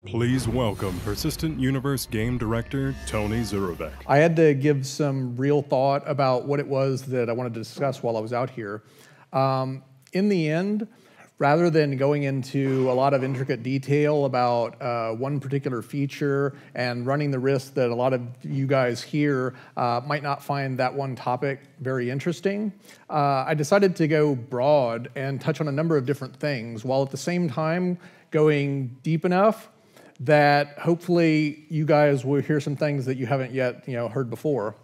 Please welcome Persistent Universe Game Director, Tony Zurovec. I had to give some real thought about what it was that I wanted to discuss while I was out here. In the end, rather than going into a lot of intricate detail about one particular feature and running the risk that a lot of you guys here might not find that one topic very interesting, I decided to go broad and touch on a number of different things, while at the same time going deep enough that hopefully you guys will hear some things that you haven't yet heard before.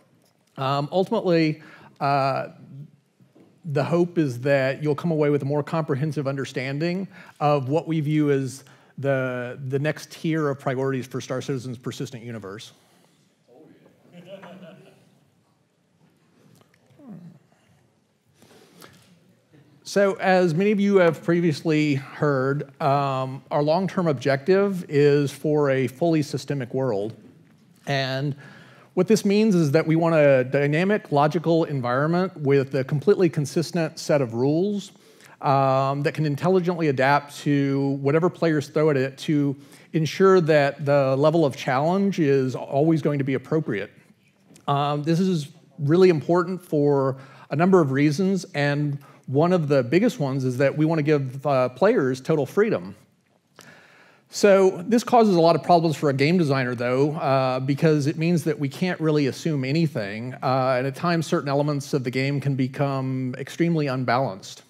Ultimately, the hope is that you'll come away with a more comprehensive understanding of what we view as the next tier of priorities for Star Citizen's persistent universe. So, as many of you have previously heard, our long-term objective is for a fully systemic world. And what this means is that we want a dynamic, logical environment with a completely consistent set of rules that can intelligently adapt to whatever players throw at it to ensure that the level of challenge is always going to be appropriate. This is really important for a number of reasons, and one of the biggest ones is that we want to give players total freedom. So this causes a lot of problems for a game designer, though, because it means that we can't really assume anything, and at times certain elements of the game can become extremely unbalanced.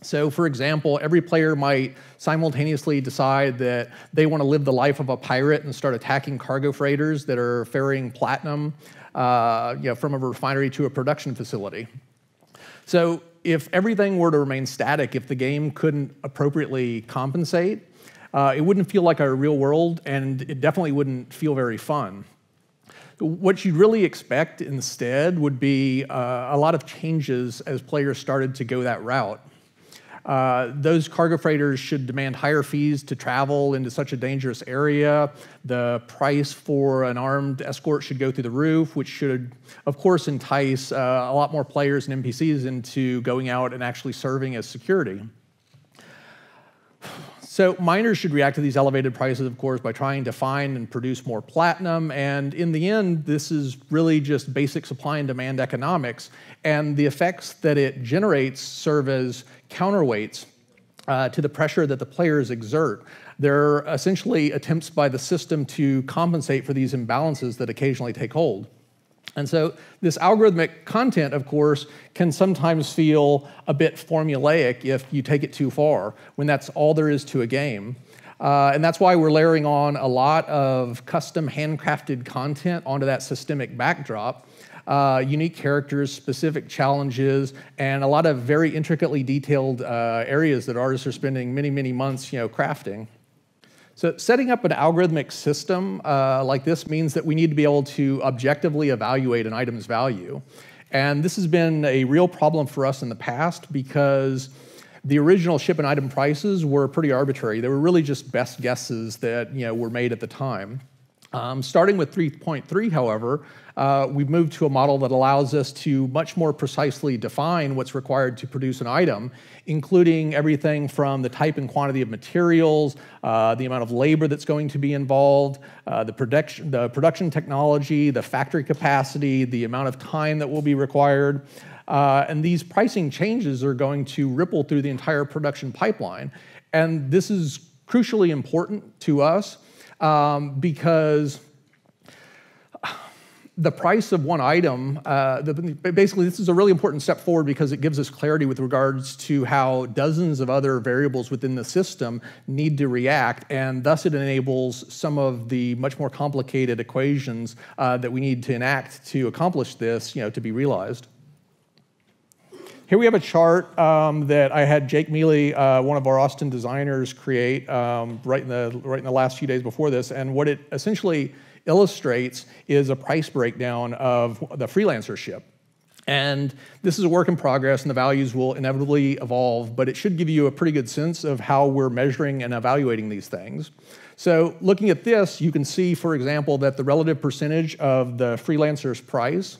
So, for example, every player might simultaneously decide that they want to live the life of a pirate and start attacking cargo freighters that are ferrying platinum from a refinery to a production facility. So if everything were to remain static, if the game couldn't appropriately compensate, it wouldn't feel like our real world, and it definitely wouldn't feel very fun. What you'd really expect instead would be a lot of changes as players started to go that route. Those cargo freighters should demand higher fees to travel into such a dangerous area. The price for an armed escort should go through the roof, which should, of course, entice a lot more players and NPCs into going out and actually serving as security. So miners should react to these elevated prices, of course, by trying to find and produce more platinum. And in the end, this is really just basic supply and demand economics. And the effects that it generates serve as counterweights to the pressure that the players exert. They're essentially attempts by the system to compensate for these imbalances that occasionally take hold. And so this algorithmic content, of course, can sometimes feel a bit formulaic if you take it too far, when that's all there is to a game. And that's why we're layering on a lot of custom handcrafted content onto that systemic backdrop, unique characters, specific challenges, and a lot of very intricately detailed areas that artists are spending many, many months crafting. So setting up an algorithmic system like this means that we need to be able to objectively evaluate an item's value. And this has been a real problem for us in the past because the original ship and item prices were pretty arbitrary. They were really just best guesses that were made at the time. Starting with 3.3, however, we've moved to a model that allows us to much more precisely define what's required to produce an item, including everything from the type and quantity of materials, the amount of labor that's going to be involved, the production technology, the factory capacity, the amount of time that will be required. And these pricing changes are going to ripple through the entire production pipeline. And this is crucially important to us because the price of one item, basically this is a really important step forward because it gives us clarity with regards to how dozens of other variables within the system need to react, and thus it enables some of the much more complicated equations that we need to enact to accomplish this to be realized. Here we have a chart that I had Jake Mealy, one of our Austin designers, create right in the last few days before this, and what it essentially illustrates is a price breakdown of the freelancer ship. And this is a work in progress, and the values will inevitably evolve, but it should give you a pretty good sense of how we're measuring and evaluating these things. So looking at this, you can see, for example, that the relative percentage of the freelancer's price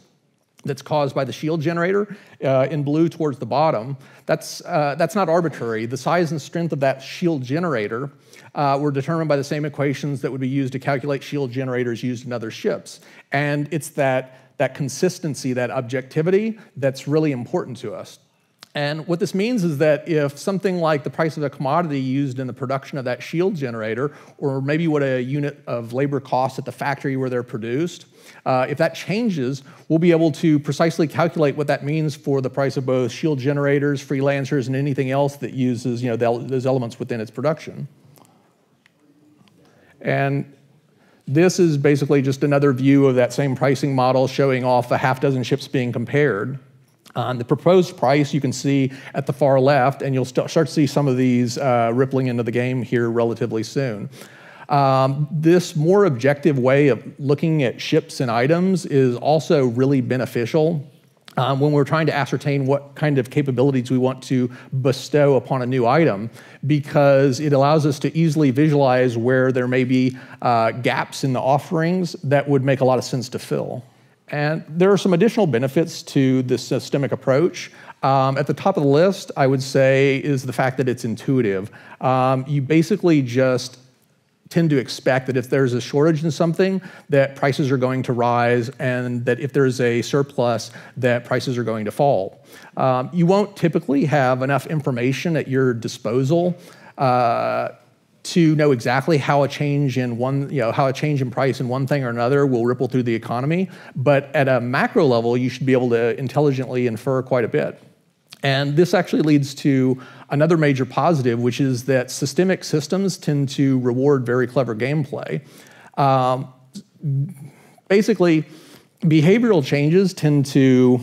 that's caused by the shield generator in blue towards the bottom, that's not arbitrary. The size and strength of that shield generator were determined by the same equations that would be used to calculate shield generators used in other ships. And it's that consistency, that objectivity, that's really important to us. And what this means is that if something like the price of a commodity used in the production of that shield generator, or maybe what a unit of labor costs at the factory where they're produced, if that changes, we'll be able to precisely calculate what that means for the price of both shield generators, freelancers, and anything else that uses those elements within its production. And this is basically just another view of that same pricing model showing off a half dozen ships being compared. The proposed price you can see at the far left, and you'll start to see some of these rippling into the game here relatively soon. This more objective way of looking at ships and items is also really beneficial when we're trying to ascertain what kind of capabilities we want to bestow upon a new item, because it allows us to easily visualize where there may be gaps in the offerings that would make a lot of sense to fill. And there are some additional benefits to this systemic approach. At the top of the list, I would say, is the fact that it's intuitive. You basically just tend to expect that if there's a shortage in something, that prices are going to rise, and that if there's a surplus, that prices are going to fall. You won't typically have enough information at your disposal to know exactly how a change in price in one thing or another will ripple through the economy. But at a macro level, you should be able to intelligently infer quite a bit. And this actually leads to another major positive, which is that systemic systems tend to reward very clever gameplay. Basically, behavioral changes tend to,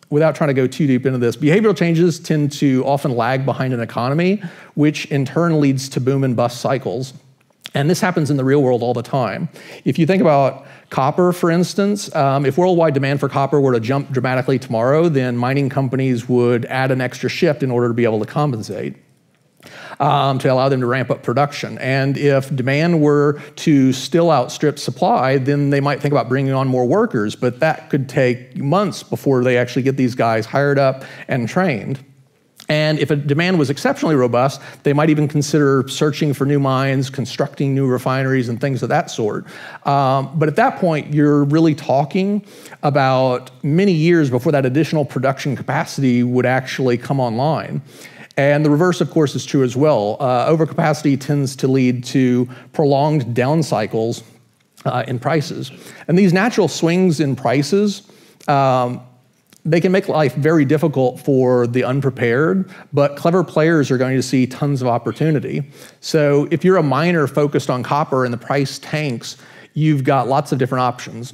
without trying to go too deep into this, behavioral changes tend to often lag behind an economy, which in turn leads to boom and bust cycles. And this happens in the real world all the time. If you think about copper, for instance, if worldwide demand for copper were to jump dramatically tomorrow, then mining companies would add an extra shift in order to be able to compensate, to allow them to ramp up production. And if demand were to still outstrip supply, then they might think about bringing on more workers, but that could take months before they actually get these guys hired up and trained. And if a demand was exceptionally robust, they might even consider searching for new mines, constructing new refineries, and things of that sort. But at that point, you're really talking about many years before that additional production capacity would actually come online. And the reverse, of course, is true as well. Overcapacity tends to lead to prolonged down cycles in prices. And these natural swings in prices, they can make life very difficult for the unprepared, but clever players are going to see tons of opportunity. So if you're a miner focused on copper and the price tanks, you've got lots of different options.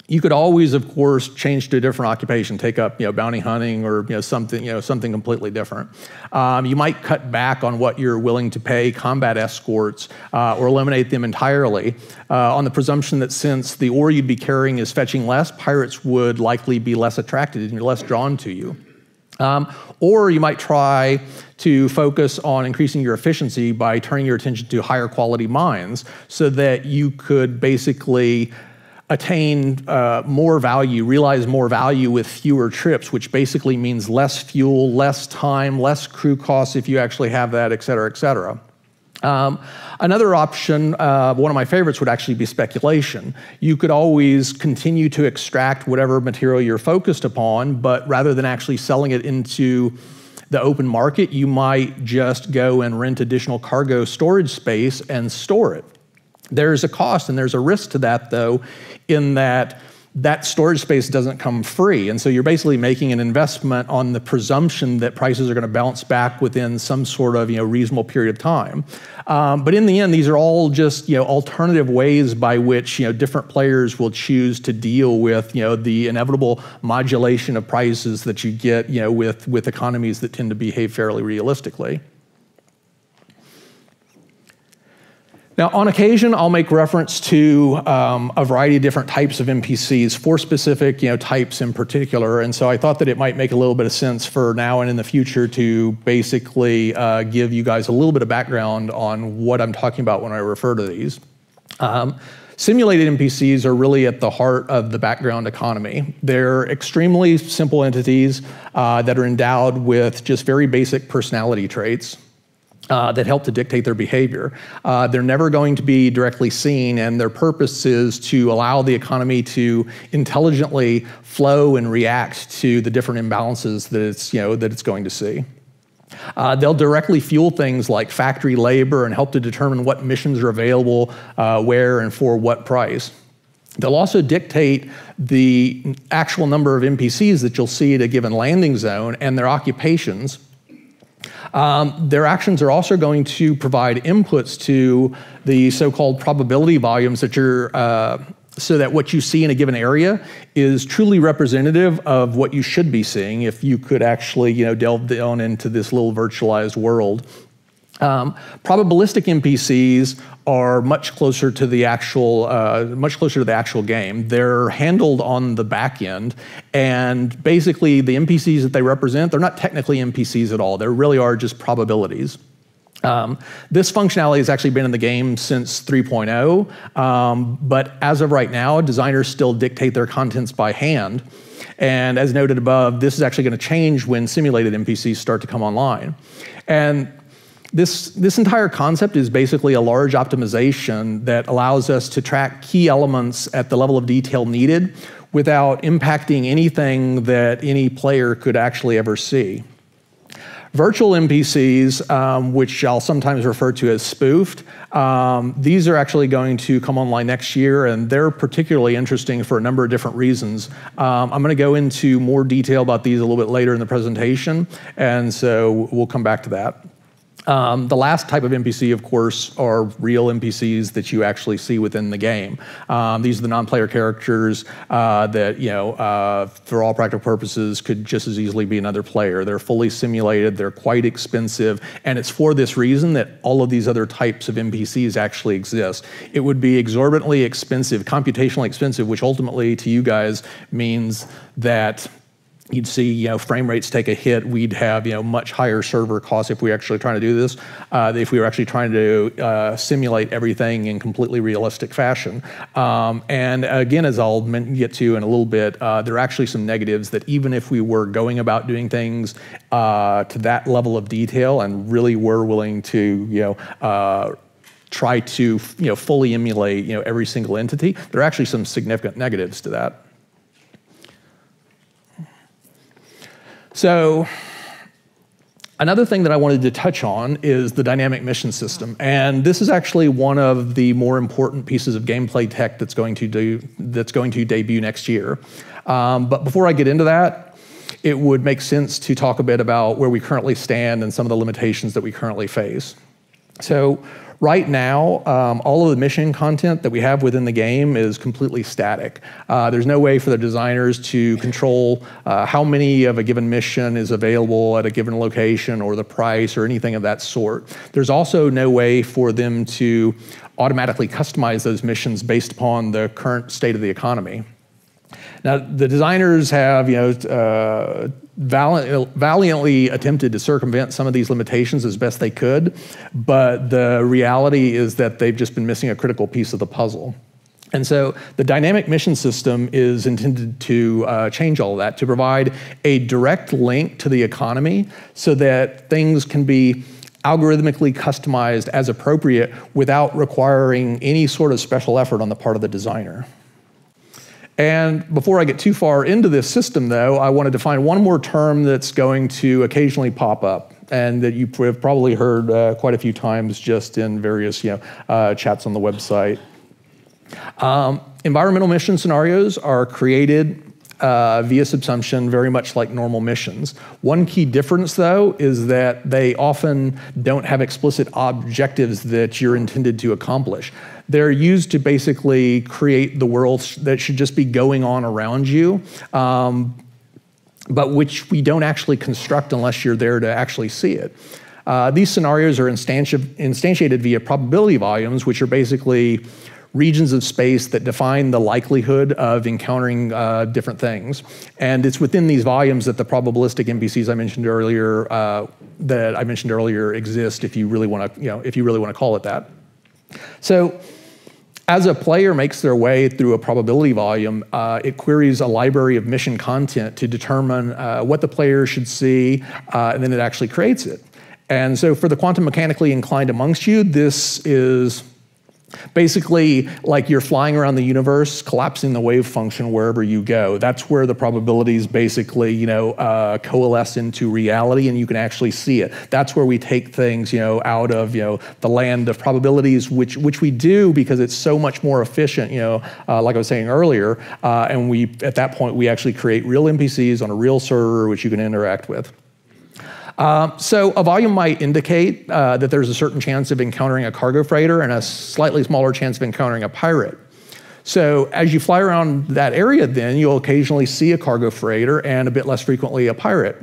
You could always, of course, change to a different occupation, take up bounty hunting or something completely different. You might cut back on what you're willing to pay combat escorts or eliminate them entirely on the presumption that since the ore you'd be carrying is fetching less, pirates would likely be less attracted and you're less drawn to you. Or you might try to focus on increasing your efficiency by turning your attention to higher quality mines so that you could basically attain more value, realize more value with fewer trips, which basically means less fuel, less time, less crew costs if you actually have that, et cetera, et cetera. Another option, one of my favorites, would actually be speculation. You could always continue to extract whatever material you're focused upon, but rather than actually selling it into the open market, you might just go and rent additional cargo storage space and store it. There's a cost and there's a risk to that, though, in that that storage space doesn't come free. And so you're basically making an investment on the presumption that prices are going to bounce back within some sort of reasonable period of time. But in the end, these are all just alternative ways by which different players will choose to deal with the inevitable modulation of prices that you get with economies that tend to behave fairly realistically. Now, on occasion, I'll make reference to a variety of different types of NPCs, 4 specific types in particular, and so I thought that it might make a little bit of sense for now and in the future to basically give you guys a little bit of background on what I'm talking about when I refer to these. Simulated NPCs are really at the heart of the background economy. They're extremely simple entities that are endowed with just very basic personality traits that help to dictate their behavior. They're never going to be directly seen, and their purpose is to allow the economy to intelligently flow and react to the different imbalances that it's going to see. They'll directly fuel things like factory labor and help to determine what missions are available, where and for what price. They'll also dictate the actual number of NPCs that you'll see at a given landing zone and their occupations. Their actions are also going to provide inputs to the so-called probability volumes that so that what you see in a given area is truly representative of what you should be seeing if you could actually, delve down into this little virtualized world. Probabilistic NPCs are much closer to the actual game. They're handled on the back end, and basically the NPCs that they represent, they're not technically NPCs at all. They really are just probabilities. This functionality has actually been in the game since 3.0, but as of right now, designers still dictate their contents by hand. And as noted above, this is actually going to change when simulated NPCs start to come online. And this entire concept is basically a large optimization that allows us to track key elements at the level of detail needed without impacting anything that any player could actually ever see. Virtual NPCs, which I'll sometimes refer to as spoofed, these are actually going to come online next year, and they're particularly interesting for a number of different reasons. I'm going to go into more detail about these a little bit later in the presentation, and so we'll come back to that. The last type of NPC, of course, are real NPCs that you actually see within the game. These are the non-player characters that, for all practical purposes, could just as easily be another player. They're fully simulated, they're quite expensive, and it's for this reason that all of these other types of NPCs actually exist. It would be exorbitantly expensive, computationally expensive, which ultimately to you guys means that you'd see, frame rates take a hit. We'd have, much higher server costs if we were actually trying to do this. If we were actually trying to simulate everything in completely realistic fashion. And again, as I'll get to in a little bit, there are actually some negatives that even if we were going about doing things to that level of detail and really were willing to, try to, fully emulate, every single entity, there are actually some significant negatives to that. So another thing that I wanted to touch on is the dynamic mission system. And this is actually one of the more important pieces of gameplay tech that's going to debut next year. But before I get into that, it would make sense to talk a bit about where we currently stand and some of the limitations that we currently face. So right now, all of the mission content that we have within the game is completely static. There's no way for the designers to control how many of a given mission is available at a given location or the price or anything of that sort. There's also no way for them to automatically customize those missions based upon the current state of the economy. Now, the designers have, valiantly attempted to circumvent some of these limitations as best they could, but the reality is that they've just been missing a critical piece of the puzzle. And so the dynamic mission system is intended to change all of that, to provide a direct link to the economy so that things can be algorithmically customized as appropriate without requiring any sort of special effort on the part of the designer. And before I get too far into this system, though, I want to define one more term that's going to occasionally pop up and that you have probably heard quite a few times just in various chats on the website. Environmental mission scenarios are created via subsumption, very much like normal missions. One key difference, though, is that they often don't have explicit objectives that you're intended to accomplish. They're used to basically create the world that should just be going on around you, but which we don't actually construct unless you're there to actually see it. These scenarios are instantiated via probability volumes, which are basically regions of space that define the likelihood of encountering different things. And it's within these volumes that the probabilistic NPCs I mentioned earlier exist, if you really want to, if you really want to call it that. So As a player makes their way through a probability volume, it queries a library of mission content to determine what the player should see, and then it actually creates it. And so for the quantum mechanically inclined amongst you, this is basically like you're flying around the universe, collapsing the wave function wherever you go. That's where the probabilities basically, coalesce into reality, and you can actually see it. That's where we take things, out of, the land of probabilities, which we do because it's so much more efficient, like I was saying earlier. And at that point, we actually create real NPCs on a real server, which you can interact with. So a volume might indicate that there's a certain chance of encountering a cargo freighter and a slightly smaller chance of encountering a pirate. So as you fly around that area, then you'll occasionally see a cargo freighter and a bit less frequently a pirate.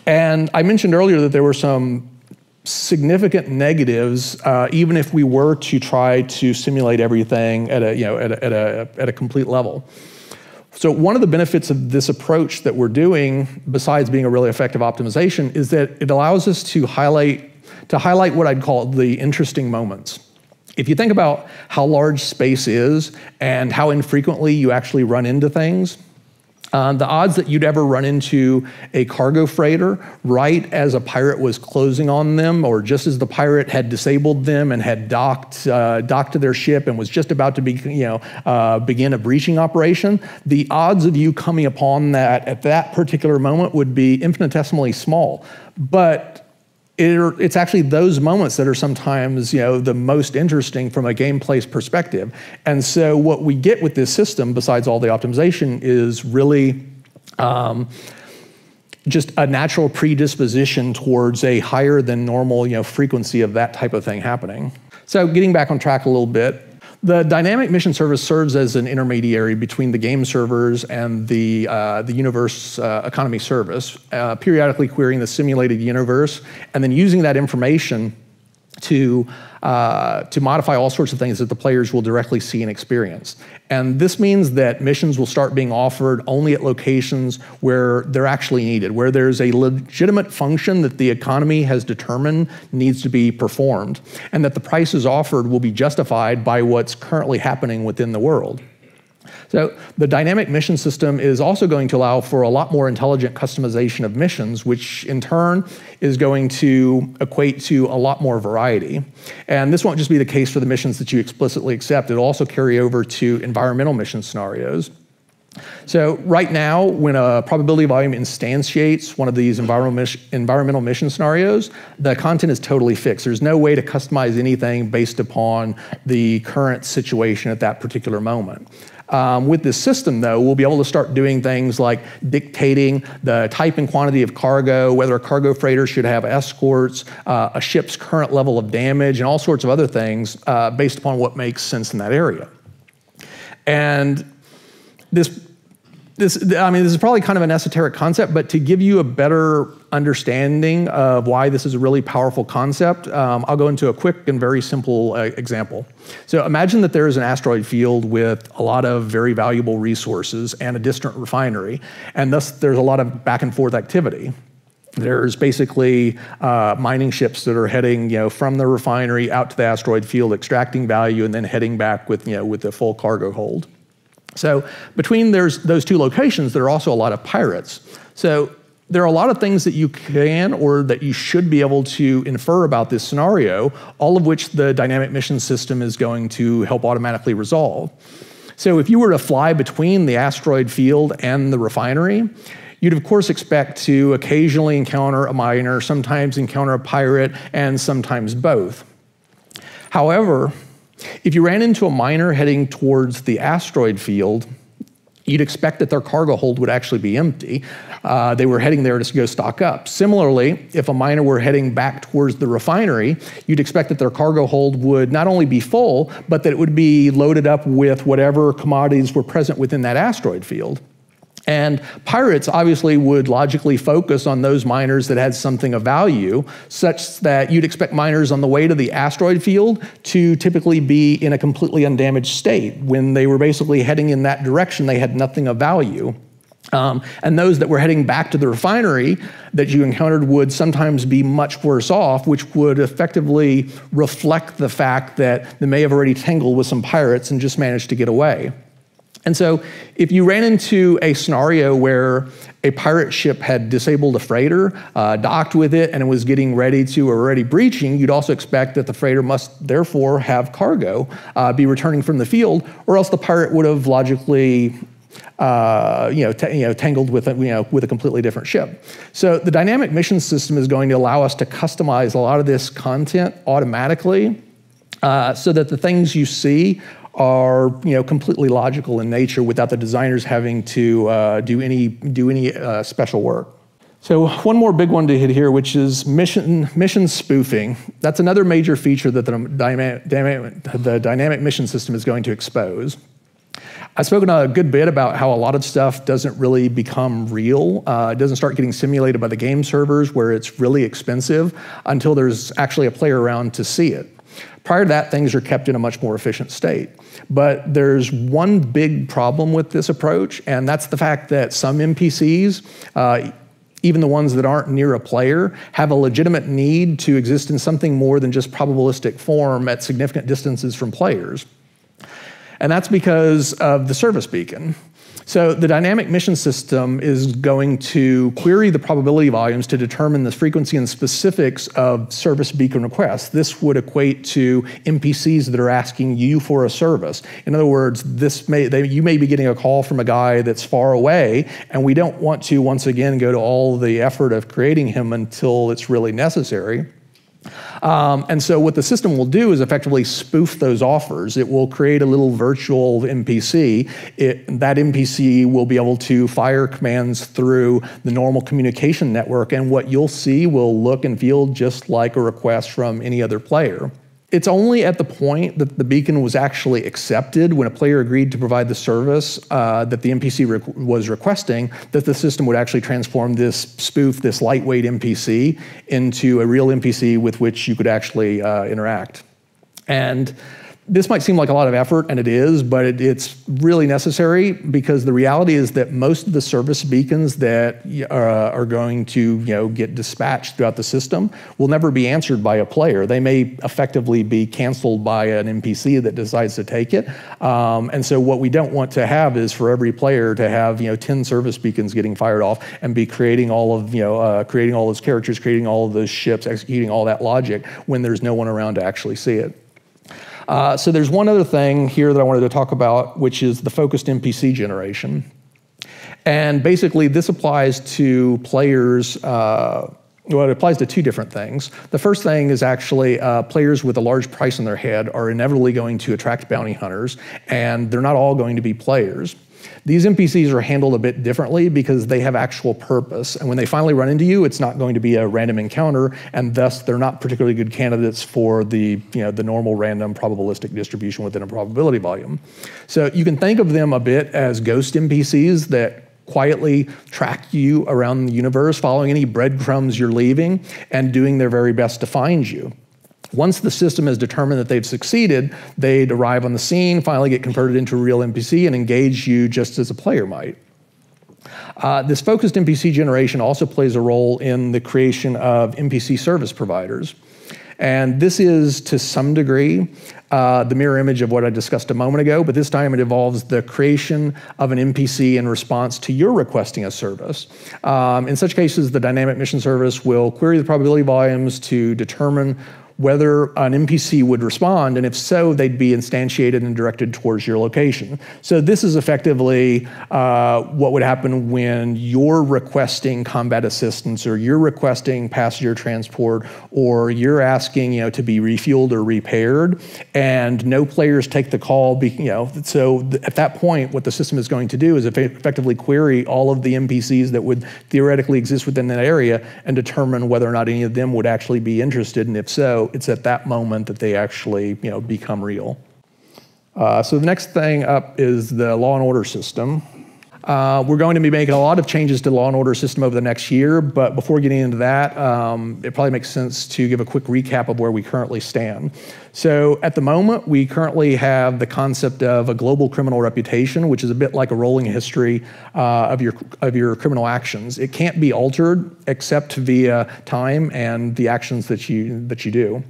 And I mentioned earlier that there were some significant negatives, even if we were to try to simulate everything at a complete level. So one of the benefits of this approach that we're doing, besides being a really effective optimization, is that it allows us to highlight what I'd call the interesting moments. If you think about how large space is and how infrequently you actually run into things, the odds that you'd ever run into a cargo freighter right as a pirate was closing on them, or just as the pirate had disabled them and had docked to their ship and was just about to begin a breaching operation, the odds of you coming upon that at that particular moment would be infinitesimally small. But it's actually those moments that are sometimes, the most interesting from a gameplay perspective. And so what we get with this system, besides all the optimization, is really just a natural predisposition towards a higher than normal, frequency of that type of thing happening. So getting back on track a little bit, the dynamic mission service serves as an intermediary between the game servers and the universe economy service, periodically querying the simulated universe and then using that information to modify all sorts of things that the players will directly see and experience. And this means that missions will start being offered only at locations where they're actually needed, where there's a legitimate function that the economy has determined needs to be performed, and that the prices offered will be justified by what's currently happening within the world. So the dynamic mission system is also going to allow for a lot more intelligent customization of missions, which in turn is going to equate to a lot more variety. And this won't just be the case for the missions that you explicitly accept, it'll also carry over to environmental mission scenarios. So right now, when a probability volume instantiates one of these environmental mission scenarios, the content is totally fixed. There's no way to customize anything based upon the current situation at that particular moment. With this system, though, we'll be able to start doing things like dictating the type and quantity of cargo, whether a cargo freighter should have escorts, a ship's current level of damage, and all sorts of other things based upon what makes sense in that area. And this is probably kind of an esoteric concept, but to give you a better understanding of why this is a really powerful concept, I'll go into a quick and very simple example. So imagine that there is an asteroid field with a lot of very valuable resources and a distant refinery, and thus there's a lot of back and forth activity. There's basically mining ships that are heading, from the refinery out to the asteroid field, extracting value, and then heading back with the full cargo hold. So between those two locations, there are also a lot of pirates. So there are a lot of things that you can or that you should be able to infer about this scenario, all of which the dynamic mission system is going to help automatically resolve. So if you were to fly between the asteroid field and the refinery, you'd of course expect to occasionally encounter a miner, sometimes encounter a pirate, and sometimes both. However, if you ran into a miner heading towards the asteroid field, you'd expect that their cargo hold would actually be empty. They were heading there to go stock up. Similarly, if a miner were heading back towards the refinery, you'd expect that their cargo hold would not only be full, but that it would be loaded up with whatever commodities were present within that asteroid field. And pirates obviously would logically focus on those miners that had something of value, such that you'd expect miners on the way to the asteroid field to typically be in a completely undamaged state. When they were basically heading in that direction, they had nothing of value. And those that were heading back to the refinery that you encountered would sometimes be much worse off, which would effectively reflect the fact that they may have already tangled with some pirates and just managed to get away. And so if you ran into a scenario where a pirate ship had disabled a freighter, docked with it, and it was getting ready to or already breaching, you'd also expect that the freighter must therefore have cargo, be returning from the field, or else the pirate would have logically tangled with with a completely different ship. So the dynamic mission system is going to allow us to customize a lot of this content automatically, so that the things you see are completely logical in nature without the designers having to do any special work. So one more big one to hit here, which is mission spoofing. That's another major feature that the dynamic mission system is going to expose. I've spoken a good bit about how a lot of stuff doesn't really become real. It doesn't start getting simulated by the game servers where it's really expensive until there's actually a player around to see it. Prior to that, things are kept in a much more efficient state. But there's one big problem with this approach, and that's the fact that some NPCs, even the ones that aren't near a player, have a legitimate need to exist in something more than just probabilistic form at significant distances from players. And that's because of the service beacon. So the dynamic mission system is going to query the probability volumes to determine the frequency and specifics of service beacon requests. This would equate to NPCs that are asking you for a service. In other words, you may be getting a call from a guy that's far away, and we don't want to, once again, go to all the effort of creating him until it's really necessary. And so what the system will do is effectively spoof those offers. It will create a little virtual NPC. That NPC will be able to fire commands through the normal communication network, and what you'll see will look and feel just like a request from any other player. It's only at the point that the beacon was actually accepted, when a player agreed to provide the service that the NPC was requesting, that the system would actually transform this spoof, this lightweight NPC, into a real NPC with which you could actually interact. And this might seem like a lot of effort, and it is, but it's really necessary, because the reality is that most of the service beacons that are going to get dispatched throughout the system will never be answered by a player. They may effectively be canceled by an NPC that decides to take it. And so what we don't want to have is for every player to have 10 service beacons getting fired off and be creating all of creating all those characters, creating all of those ships, executing all that logic when there's no one around to actually see it. So there's one other thing here that I wanted to talk about, which is the focused NPC generation. And basically this applies to players, well, it applies to two different things. The first thing is actually players with a large price on their head are inevitably going to attract bounty hunters, and they're not all going to be players. These NPCs are handled a bit differently because they have actual purpose, and when they finally run into you, it's not going to be a random encounter, and thus they're not particularly good candidates for the normal random probabilistic distribution within a probability volume. So you can think of them a bit as ghost NPCs that quietly track you around the universe, following any breadcrumbs you're leaving, and doing their very best to find you. Once the system has determined that they've succeeded, they'd arrive on the scene, finally get converted into a real NPC, and engage you just as a player might. This focused NPC generation also plays a role in the creation of NPC service providers. And this is, to some degree, the mirror image of what I discussed a moment ago, but this time it involves the creation of an NPC in response to your requesting a service. In such cases, the dynamic mission service will query the probability volumes to determine whether an NPC would respond, and if so, they'd be instantiated and directed towards your location. So this is effectively what would happen when you're requesting combat assistance, or you're requesting passenger transport, or you're asking to be refueled or repaired, and no players take the call. So at that point, what the system is going to do is effectively query all of the NPCs that would theoretically exist within that area and determine whether or not any of them would actually be interested, and if so, it's at that moment that they actually become real. So the next thing up is the law and order system. We're going to be making a lot of changes to the law and order system over the next year, but before getting into that, it probably makes sense to give a quick recap of where we currently stand. So at the moment, we currently have the concept of a global criminal reputation, which is a bit like a rolling history of your criminal actions. It can't be altered except via time and the actions that you do.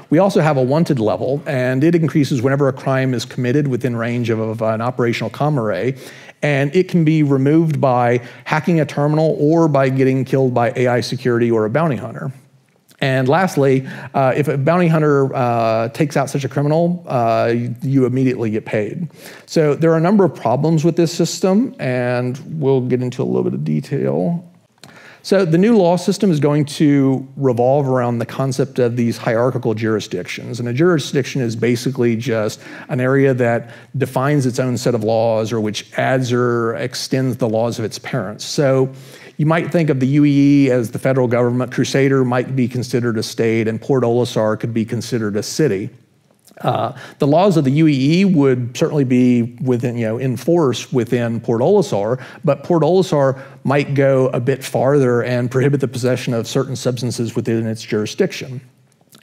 We also have a wanted level, and it increases whenever a crime is committed within range of an operational comm array, and it can be removed by hacking a terminal or by getting killed by AI security or a bounty hunter. And lastly, if a bounty hunter takes out such a criminal, you immediately get paid. So there are a number of problems with this system, and we'll get into a little bit of detail. So the new law system is going to revolve around the concept of these hierarchical jurisdictions. And a jurisdiction is basically just an area that defines its own set of laws or which adds or extends the laws of its parents. So you might think of the UEE as the federal government, Crusader might be considered a state, and Port Olisar could be considered a city. The laws of the UEE would certainly be within, in force within Port Olisar, but Port Olisar might go a bit farther and prohibit the possession of certain substances within its jurisdiction.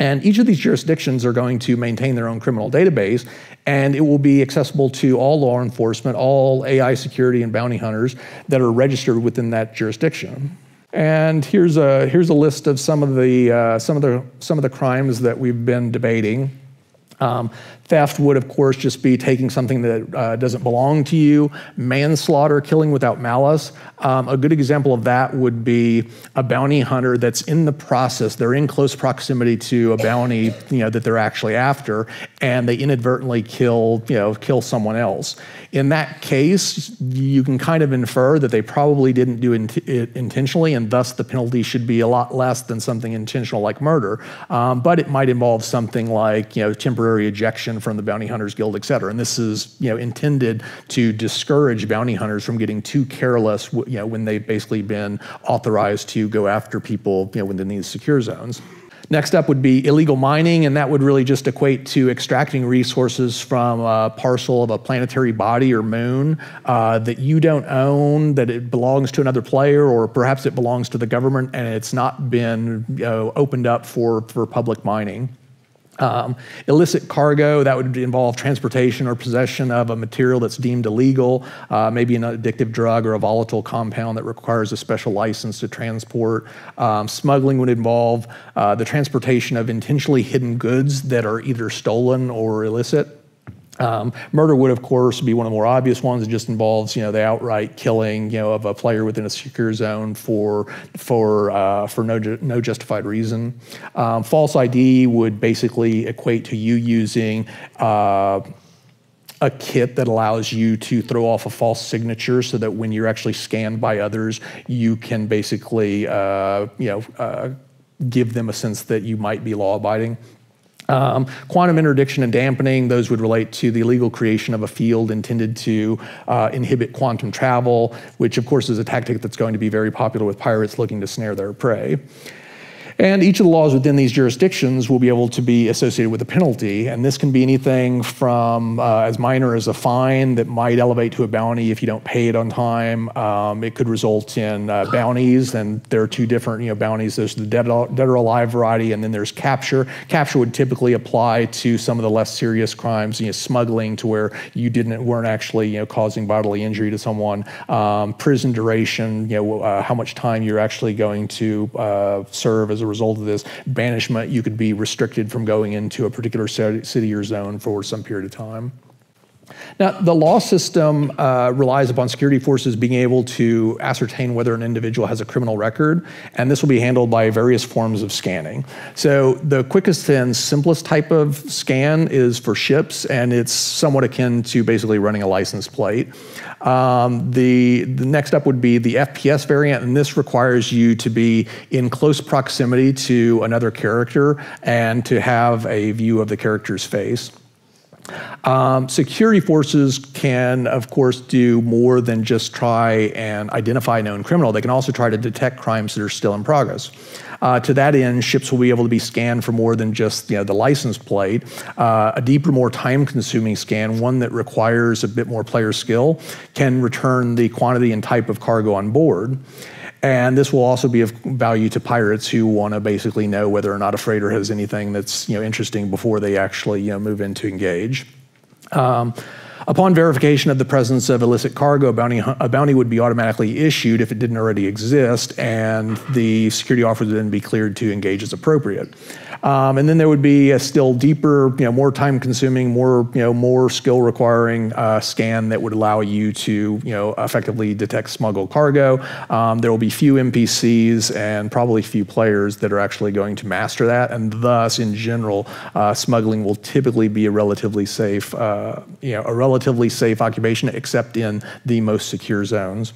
And each of these jurisdictions are going to maintain their own criminal database, and it will be accessible to all law enforcement, all AI security and bounty hunters that are registered within that jurisdiction. And here's a list of some of the crimes that we've been debating. Theft would, of course, just be taking something that doesn't belong to you. Manslaughter, killing without malice. A good example of that would be a bounty hunter that's in the process. They're in close proximity to a bounty, that they're actually after, and they inadvertently kill someone else. In that case, you can kind of infer that they probably didn't do it intentionally, and thus the penalty should be a lot less than something intentional like murder. But it might involve something like temporary ejection from the Bounty Hunters Guild, et cetera. And this is intended to discourage bounty hunters from getting too careless when they've basically been authorized to go after people within these secure zones. Next up would be illegal mining, and that would really just equate to extracting resources from a parcel of a planetary body or moon that you don't own, that it belongs to another player, or perhaps it belongs to the government and it's not been opened up for public mining. Illicit cargo, that would involve transportation or possession of a material that's deemed illegal, maybe an addictive drug or a volatile compound that requires a special license to transport. Smuggling would involve the transportation of intentionally hidden goods that are either stolen or illicit. Murder would, of course, be one of the more obvious ones. It just involves, the outright killing, of a player within a secure zone for no justified reason. False ID would basically equate to you using a kit that allows you to throw off a false signature so that when you're actually scanned by others, you can basically, give them a sense that you might be law-abiding. Quantum interdiction and dampening, those would relate to the illegal creation of a field intended to inhibit quantum travel, which of course is a tactic that's going to be very popular with pirates looking to snare their prey. And each of the laws within these jurisdictions will be able to be associated with a penalty, and this can be anything from as minor as a fine that might elevate to a bounty if you don't pay it on time. It could result in bounties, and there are two different bounties. There's the dead or alive variety, and then there's capture. Capture would typically apply to some of the less serious crimes, smuggling, to where you weren't actually causing bodily injury to someone. Prison duration, how much time you're actually going to serve as a result of this. Banishment, you could be restricted from going into a particular city or zone for some period of time. Now, the law system relies upon security forces being able to ascertain whether an individual has a criminal record, and this will be handled by various forms of scanning. So the quickest and simplest type of scan is for ships, and it's somewhat akin to basically running a license plate. The next up would be the FPS variant, and this requires you to be in close proximity to another character and to have a view of the character's face. Security forces can, of course, do more than just try and identify a known criminal. They can also try to detect crimes that are still in progress. To that end, ships will be able to be scanned for more than just the license plate. A deeper, more time-consuming scan, one that requires a bit more player skill, can return the quantity and type of cargo on board. And this will also be of value to pirates who want to basically know whether or not a freighter has anything that's interesting before they actually move in to engage. Upon verification of the presence of illicit cargo, a bounty would be automatically issued if it didn't already exist, and the security officer would then be cleared to engage as appropriate. And then there would be a still deeper, more time-consuming, more skill-requiring scan that would allow you to, effectively detect smuggled cargo. There will be few NPCs and probably few players that are actually going to master that, and thus, in general, smuggling will typically be a relatively safe, occupation, except in the most secure zones.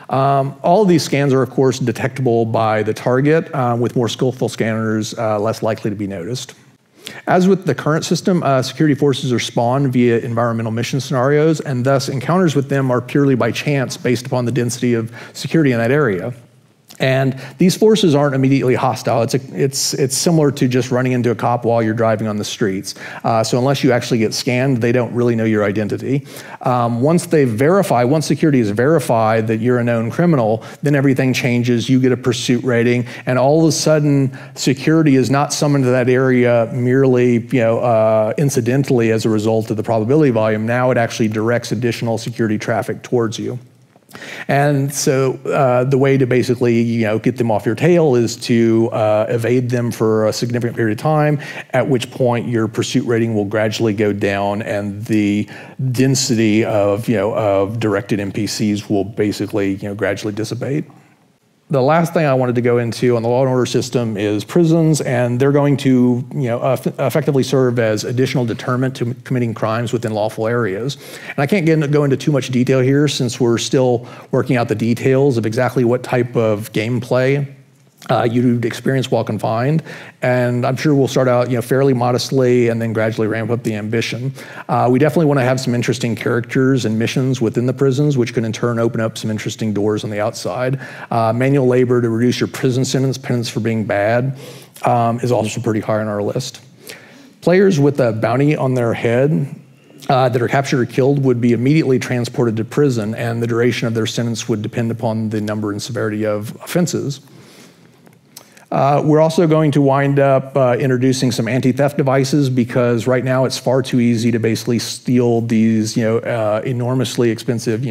All of these scans are, of course, detectable by the target. With more skillful scanners, less likely to be noticed. As with the current system, security forces are spawned via environmental mission scenarios, and thus encounters with them are purely by chance based upon the density of security in that area. And these forces aren't immediately hostile. It's similar to just running into a cop while you're driving on the streets. So unless you actually get scanned, they don't really know your identity. Once security has verified that you're a known criminal, then everything changes. You get a pursuit rating, and all of a sudden, security is not summoned to that area merely, incidentally as a result of the probability volume. Now it actually directs additional security traffic towards you. And so the way to basically get them off your tail is to evade them for a significant period of time, at which point your pursuit rating will gradually go down and the density of directed NPCs will basically gradually dissipate. The last thing I wanted to go into on the law and order system is prisons, and they're going to effectively serve as additional deterrent to committing crimes within lawful areas. And I can't go into too much detail here since we're still working out the details of exactly what type of gameplay you'd experience while confined, and I'm sure we'll start out fairly modestly and then gradually ramp up the ambition. We definitely want to have some interesting characters and missions within the prisons, which can in turn open up some interesting doors on the outside. Manual labor to reduce your prison sentence, penance for being bad, is also pretty high on our list. Players with a bounty on their head that are captured or killed would be immediately transported to prison, and the duration of their sentence would depend upon the number and severity of offenses. We're also going to wind up introducing some anti-theft devices, because right now it's far too easy to basically steal these enormously expensive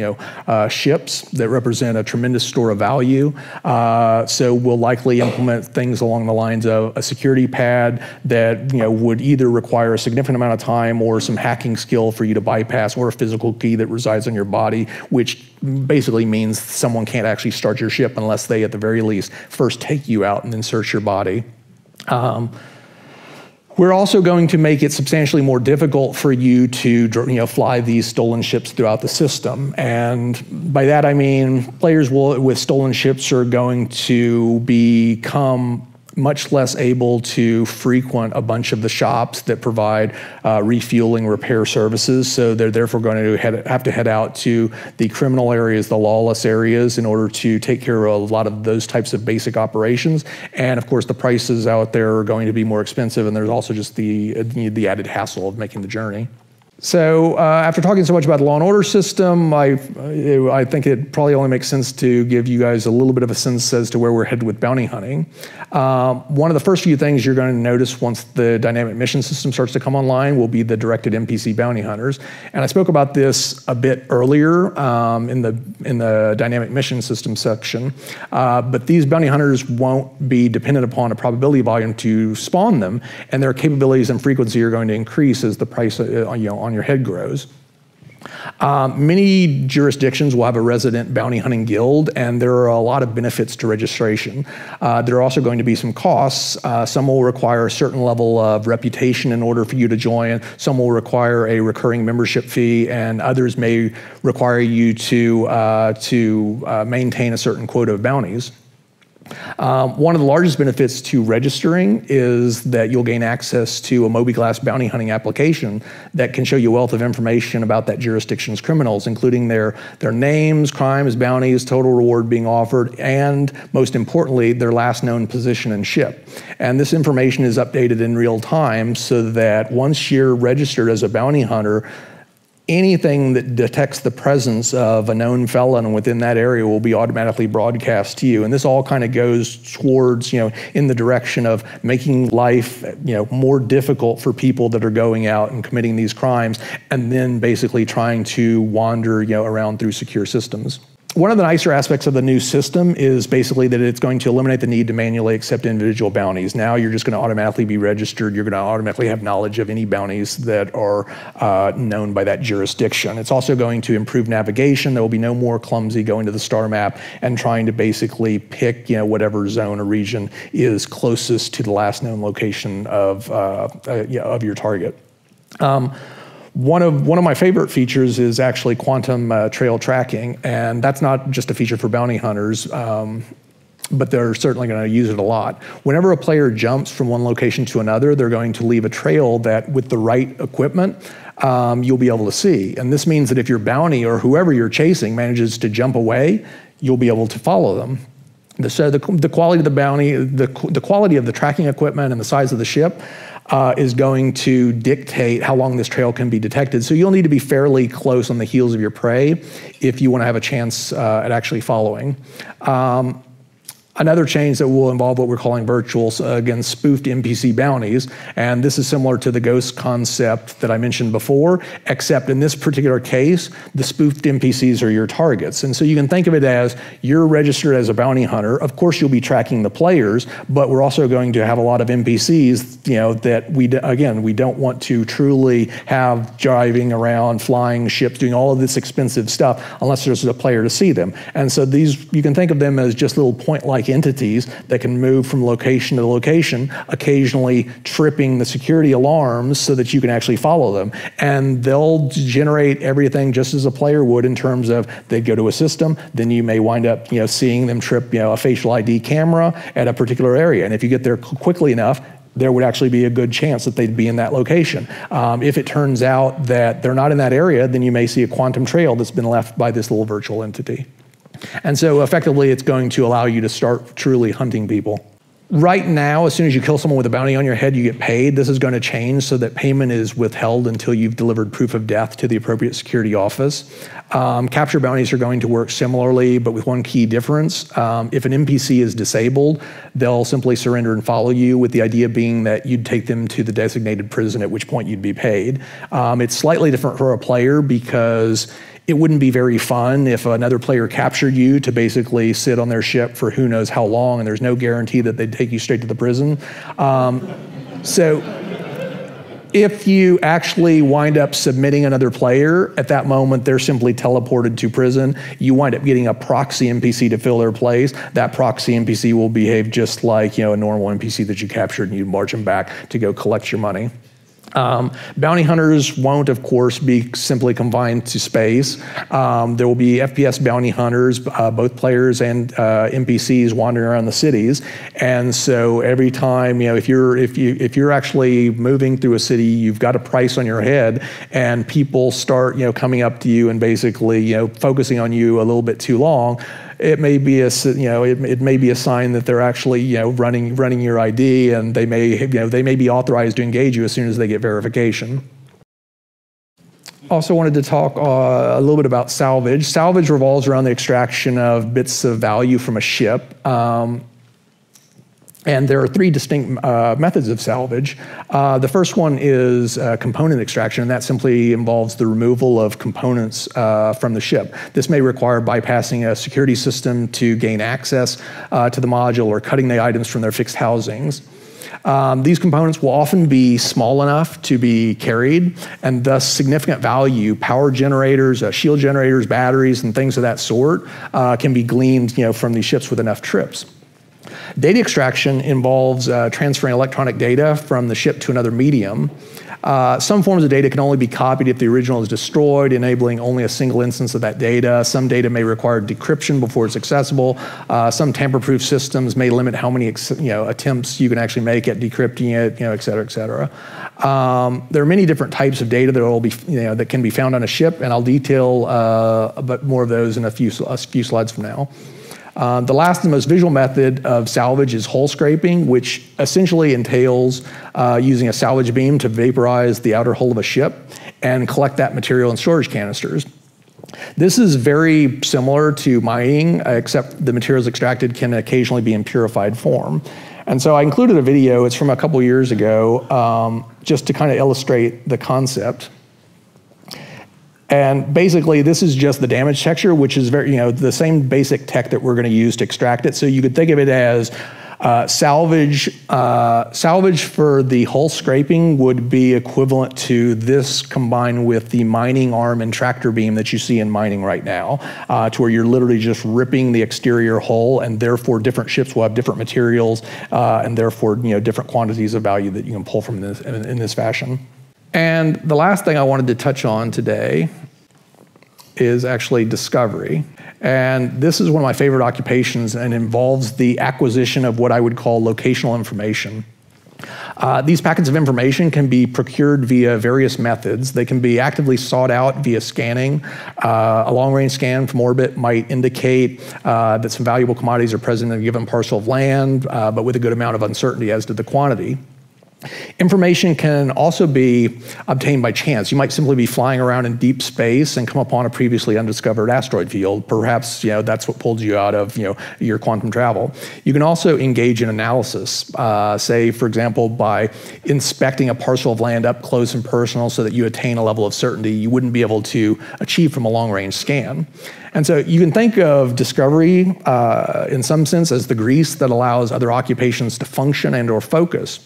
ships that represent a tremendous store of value. So we'll likely implement things along the lines of a security pad that would either require a significant amount of time or some hacking skill for you to bypass, or a physical key that resides on your body, which basically means someone can't actually start your ship unless they, at the very least, first take you out and then search your body. We're also going to make it substantially more difficult for you to fly these stolen ships throughout the system. And by that I mean players with stolen ships are going to become much less able to frequent a bunch of the shops that provide refueling repair services. So they're therefore going to have to head out to the criminal areas, the lawless areas, in order to take care of a lot of those types of basic operations. And of course, the prices out there are going to be more expensive, and there's also just the added hassle of making the journey. So after talking so much about the law and order system, I think it probably only makes sense to give you guys a little bit of a sense as to where we're headed with bounty hunting. One of the first few things you're going to notice once the dynamic mission system starts to come online will be the directed NPC bounty hunters. And I spoke about this a bit earlier in the dynamic mission system section. But these bounty hunters won't be dependent upon a probability volume to spawn them, and their capabilities and frequency are going to increase as the price on your head grows. Many jurisdictions will have a resident bounty hunting guild, and there are a lot of benefits to registration. There are also going to be some costs. Some will require a certain level of reputation in order for you to join. Some will require a recurring membership fee, and others may require you to maintain a certain quota of bounties. One of the largest benefits to registering is that you'll gain access to a mobiGlas bounty hunting application that can show you a wealth of information about that jurisdiction's criminals, including their names, crimes, bounties, total reward being offered, and most importantly, their last known position and ship. And this information is updated in real time so that once you're registered as a bounty hunter, anything that detects the presence of a known felon within that area will be automatically broadcast to you. And this all kind of goes towards, in the direction of making life, more difficult for people that are going out and committing these crimes, and then basically trying to wander, around through secure systems. One of the nicer aspects of the new system is basically that it's going to eliminate the need to manually accept individual bounties. Now you're just going to automatically be registered. You're going to automatically have knowledge of any bounties that are known by that jurisdiction. It's also going to improve navigation. There will be no more clumsy going to the star map and trying to basically pick whatever zone or region is closest to the last known location of your target. One of my favorite features is actually quantum trail tracking, and that's not just a feature for bounty hunters, but they're certainly going to use it a lot. Whenever a player jumps from one location to another, they're going to leave a trail that, with the right equipment, you'll be able to see. And this means that if your bounty or whoever you're chasing manages to jump away, you'll be able to follow them. So the quality of the bounty, the quality of the tracking equipment and the size of the ship is going to dictate how long this trail can be detected. So you'll need to be fairly close on the heels of your prey if you want to have a chance at actually following. Another change that will involve what we're calling virtuals, again, spoofed NPC bounties. And this is similar to the ghost concept that I mentioned before, except in this particular case, the spoofed NPCs are your targets. And so you can think of it as you're registered as a bounty hunter. Of course, you'll be tracking the players, but we're also going to have a lot of NPCs, that we don't want to truly have driving around, flying ships, doing all of this expensive stuff unless there's a player to see them. And so you can think of them as just little point-like entities that can move from location to location, occasionally tripping the security alarms so that you can actually follow them. And they'll generate everything just as a player would in terms of they'd go to a system, then you may wind up seeing them trip a facial ID camera at a particular area. And if you get there quickly enough, there would actually be a good chance that they'd be in that location. If it turns out that they're not in that area, then you may see a quantum trail that's been left by this little virtual entity. And so effectively, it's going to allow you to start truly hunting people. Right now, as soon as you kill someone with a bounty on your head, you get paid. This is going to change so that payment is withheld until you've delivered proof of death to the appropriate security office. Capture bounties are going to work similarly, but with one key difference. If an NPC is disabled, they'll simply surrender and follow you, with the idea being that you'd take them to the designated prison, at which point you'd be paid. It's slightly different for a player because it wouldn't be very fun if another player captured you to basically sit on their ship for who knows how long, and there's no guarantee that they'd take you straight to the prison. So if you actually wind up submitting another player, at that moment, they're simply teleported to prison. You wind up getting a proxy NPC to fill their place. That proxy NPC will behave just like a normal NPC that you captured, and you march them back to go collect your money. Bounty hunters won't, of course, be simply confined to space. There will be FPS bounty hunters, both players and NPCs wandering around the cities. And so every time, if you're actually moving through a city, you've got a price on your head, and people start, coming up to you and basically, focusing on you a little bit too long. It may be a sign that they're actually running your ID, and they may be authorized to engage you as soon as they get verification. Also wanted to talk a little bit about salvage. Salvage revolves around the extraction of bits of value from a ship. And there are three distinct methods of salvage. The first one is component extraction, and that simply involves the removal of components from the ship. This may require bypassing a security system to gain access to the module, or cutting the items from their fixed housings. These components will often be small enough to be carried, and thus significant value. Power generators, shield generators, batteries, and things of that sort can be gleaned from these ships with enough trips. Data extraction involves transferring electronic data from the ship to another medium. Some forms of data can only be copied if the original is destroyed, enabling only a single instance of that data. Some data may require decryption before it's accessible. Some tamper-proof systems may limit how many attempts you can actually make at decrypting it, et cetera, et cetera. There are many different types of data that will be, that can be found on a ship, and I'll detail a bit more of those in a few slides from now. The last and most visual method of salvage is hull scraping, which essentially entails using a salvage beam to vaporize the outer hull of a ship and collect that material in storage canisters. This is very similar to mining, except the materials extracted can occasionally be in purified form. And so I included a video, it's from a couple years ago, just to kind of illustrate the concept. And basically, this is just the damage texture, which is very, the same basic tech that we're going to use to extract it. So you could think of it as salvage for the hull scraping would be equivalent to this combined with the mining arm and tractor beam that you see in mining right now, to where you're literally just ripping the exterior hull, and therefore different ships will have different materials, and therefore different quantities of value that you can pull from this in this fashion. And the last thing I wanted to touch on today is actually discovery. And this is one of my favorite occupations and involves the acquisition of what I would call locational information. These packets of information can be procured via various methods. They can be actively sought out via scanning. A long-range scan from orbit might indicate that some valuable commodities are present in a given parcel of land, but with a good amount of uncertainty as to the quantity. Information can also be obtained by chance. You might simply be flying around in deep space and come upon a previously undiscovered asteroid field. Perhaps that's what pulled you out of your quantum travel. You can also engage in analysis, say, for example, by inspecting a parcel of land up close and personal so that you attain a level of certainty you wouldn't be able to achieve from a long-range scan. And so you can think of discovery in some sense as the grease that allows other occupations to function and or focus.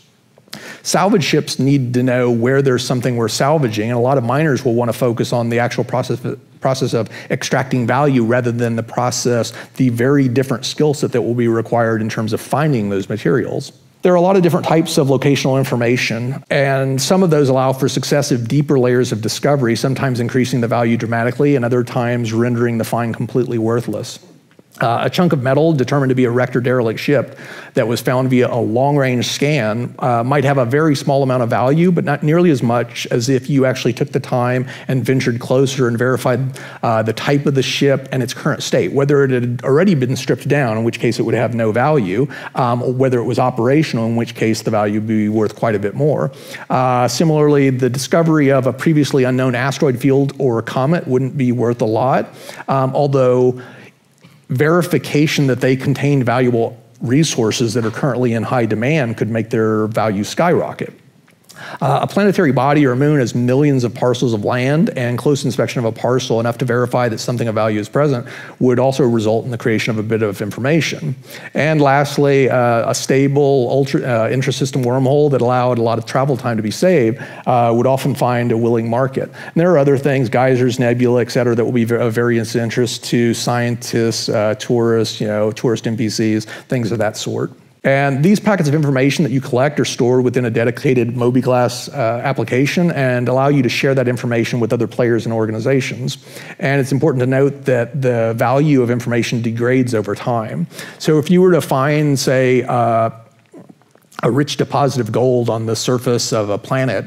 Salvage ships need to know where there's something worth salvaging, and a lot of miners will want to focus on the actual process of extracting value rather than the very different skill set that will be required in terms of finding those materials. There are a lot of different types of locational information, and some of those allow for successive deeper layers of discovery, sometimes increasing the value dramatically and other times rendering the find completely worthless. A chunk of metal determined to be a wrecked or derelict ship that was found via a long-range scan might have a very small amount of value, but not nearly as much as if you actually took the time and ventured closer and verified the type of the ship and its current state, whether it had already been stripped down, in which case it would have no value, or whether it was operational, in which case the value would be worth quite a bit more. Similarly, the discovery of a previously unknown asteroid field or a comet wouldn't be worth a lot, although verification that they contain valuable resources that are currently in high demand could make their value skyrocket. A planetary body or a moon has millions of parcels of land, and close inspection of a parcel enough to verify that something of value is present would also result in the creation of a bit of information. And lastly, a stable intrasystem wormhole that allowed a lot of travel time to be saved would often find a willing market. And there are other things, geysers, nebula, et cetera, that will be of various interest to scientists, tourists, tourist NPCs, things of that sort. And these packets of information that you collect are stored within a dedicated mobiGlas application and allow you to share that information with other players and organizations. And it's important to note that the value of information degrades over time. So if you were to find, say, a rich deposit of gold on the surface of a planet,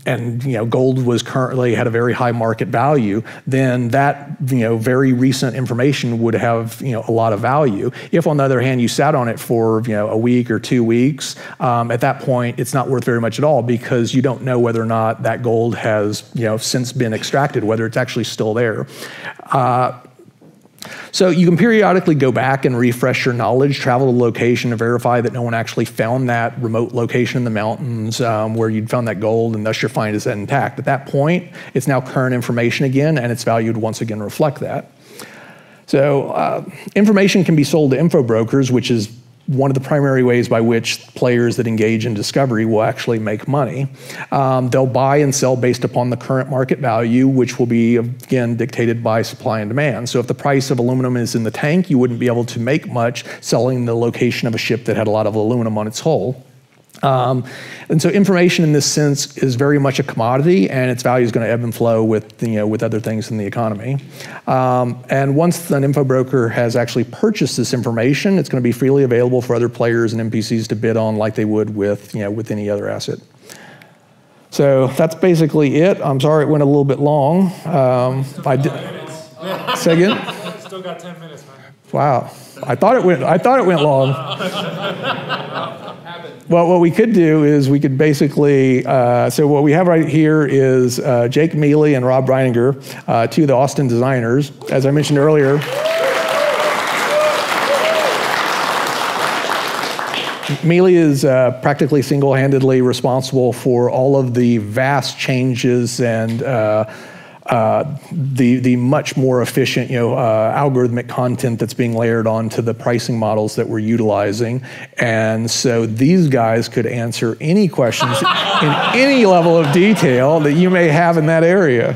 and gold was currently had a very high market value, then that very recent information would have a lot of value. If on the other hand you sat on it for a week or 2 weeks, at that point it's not worth very much at all, because you don't know whether or not that gold has since been extracted, whether it's actually still there. So you can periodically go back and refresh your knowledge, travel to a location to verify that no one actually found that remote location in the mountains where you'd found that gold, and thus your find is intact. At that point, it's now current information again, and its value would once again reflect that. So information can be sold to info brokers, which is one of the primary ways by which players that engage in discovery will actually make money. They'll buy and sell based upon the current market value, which will be, again, dictated by supply and demand. So if the price of aluminum is in the tank, you wouldn't be able to make much selling the location of a ship that had a lot of aluminum on its hull. And so information in this sense is very much a commodity, and its value is going to ebb and flow with, with other things in the economy. And once an info broker has actually purchased this information, it's going to be freely available for other players and NPCs to bid on like they would with, with any other asset. So that's basically it. I'm sorry it went a little bit long. Say again? Still got 10 minutes, man. Wow. I thought it went long. Well, what we could do is we could basically, so what we have right here is Jake Mealy and Rob Reininger, two of the Austin designers. As I mentioned earlier, Mealy is practically single-handedly responsible for all of the vast changes and the much more efficient, algorithmic content that's being layered onto the pricing models that we're utilizing. And so these guys could answer any questions in any level of detail that you may have in that area.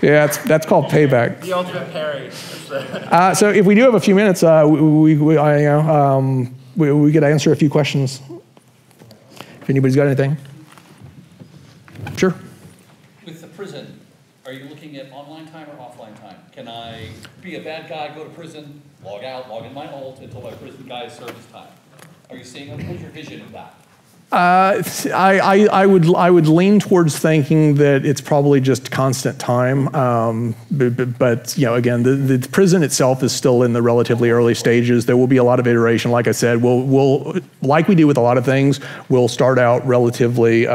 Yeah, that's called payback. The ultimate parry. So if we do have a few minutes, we could answer a few questions. If anybody's got anything. Sure. With the prison, are you looking at online time or offline time? Can I be a bad guy, go to prison, log out, log in my alt until my prison guy serves his time? Are you seeing, what's your vision of that? I would lean towards thinking that it's probably just constant time, but again, the prison itself is still in the relatively early stages. There will be a lot of iteration. Like I said, we'll like we do with a lot of things, we'll start out relatively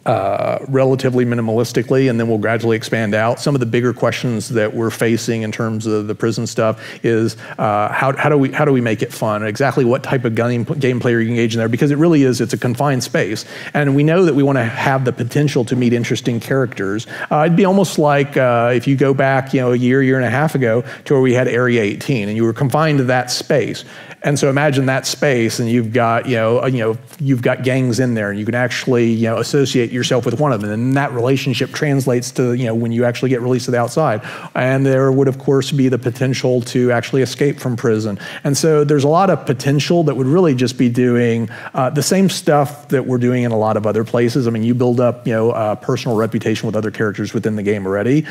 minimalistically, and then we'll gradually expand out. Some of the bigger questions that we're facing in terms of the prison stuff is how do we make it fun? Exactly what type of gameplay are you engaged in there? Because it's a confined space, and we know that we want to have the potential to meet interesting characters. It'd be almost like if you go back, a year and a half ago to where we had Area 18, and you were confined to that space. And so imagine that space, and you've got you've got gangs in there, and you can actually associate yourself with one of them, and that relationship translates to when you actually get released to the outside. And there would of course be the potential to actually escape from prison. And so there's a lot of potential that would really just be doing the same stuff that we're doing in a lot of other places. I mean, you build up a personal reputation with other characters within the game already.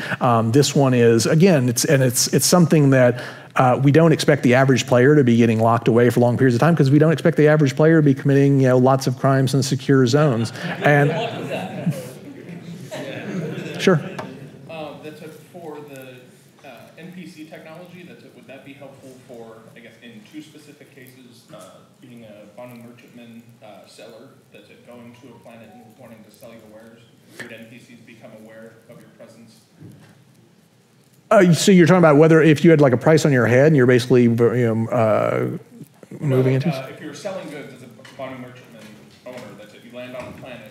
This one is again, it's something that. We don't expect the average player to be getting locked away for long periods of time because we don't expect the average player to be committing lots of crimes in secure zones. And sure. That's for the NPC technology. Would that be helpful for, I guess, in two specific cases, being a bonding merchantman seller that's going to a planet and wanting to sell you wares? Would NPCs become aware of your presence? So you're talking about whether if you had like a price on your head and you're basically moving into? If you're selling goods as a bonding merchantman owner, that's it. You land on a planet.